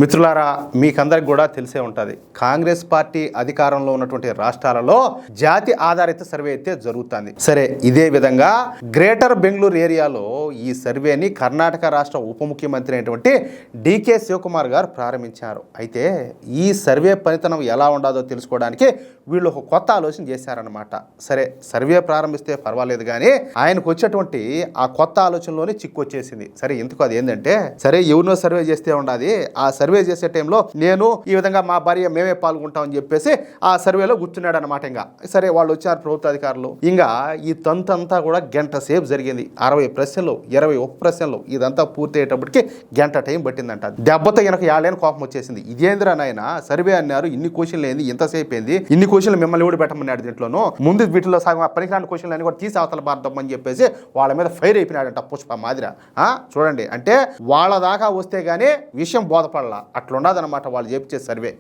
మిత్రులారా, మీకందరికి కూడా తెలిసే ఉంటుంది. కాంగ్రెస్ పార్టీ అధికారంలో ఉన్నటువంటి రాష్ట్రాలలో జాతి ఆధారిత సర్వే అయితే జరుగుతుంది. సరే, ఇదే విధంగా గ్రేటర్ బెంగళూరు ఏరియాలో ఈ సర్వేని కర్ణాటక రాష్ట్ర ఉప ముఖ్యమంత్రి అయినటువంటి డికే శివకుమార్ గారు ప్రారంభించారు. అయితే ఈ సర్వే పనితనం ఎలా ఉండదో తెలుసుకోవడానికి వీళ్ళు ఒక కొత్త ఆలోచన చేశారనమాట. సరే, సర్వే ప్రారంభిస్తే పర్వాలేదు, కానీ ఆయనకు వచ్చేటువంటి ఆ కొత్త ఆలోచనలోనే చిక్కు వచ్చేసింది. సరే, ఎందుకు అది ఏంటంటే, సరే ఎవరినో సర్వే చేస్తే ఉండాలి, ఆ సర్వే చేసే టైంలో నేను ఈ విధంగా మా భార్య మేమే పాల్గొంటామని చెప్పేసి ఆ సర్వేలో కూర్చున్నాడు అనమాట. ఇంకా సరే, వాళ్ళు వచ్చారు ప్రభుత్వ అధికారులు. ఇంకా ఈ తంతంతా కూడా గంట సేపు జరిగింది. 60 ప్రశ్నలు, 21 ప్రశ్నలు, ఇదంతా పూర్తి అయ్యేటప్పటికి గంట టైం పట్టిందంట. దెబ్బతో ఈయనకు ఏళ్ళైన కోపం వచ్చేసింది. ఇదేంద్రా నాయన, సర్వే అన్నారు, ఇన్ని క్వశ్చన్లు ఏంది, ఇంతసేపు ఏంది, ఇన్ని క్వశ్చన్లు మిమ్మల్ని కూడా పెట్టమన్నాడు. దీంట్లోనూ ముందు వీటిలో సగం పనికిరాని క్వశ్చన్లు అన్ని కూడా తీసి అవతల పారదమ్మని చెప్పేసి వాళ్ళ మీద ఫైర్ అయిపోయినాడంట పుష్ప మాదిర. చూడండి, అంటే వాళ్ళ దాకా వస్తే గానీ విషయం బోధపడాల, అట్లున్నదన్నమాట వాళ్ళు చేపించే సర్వే.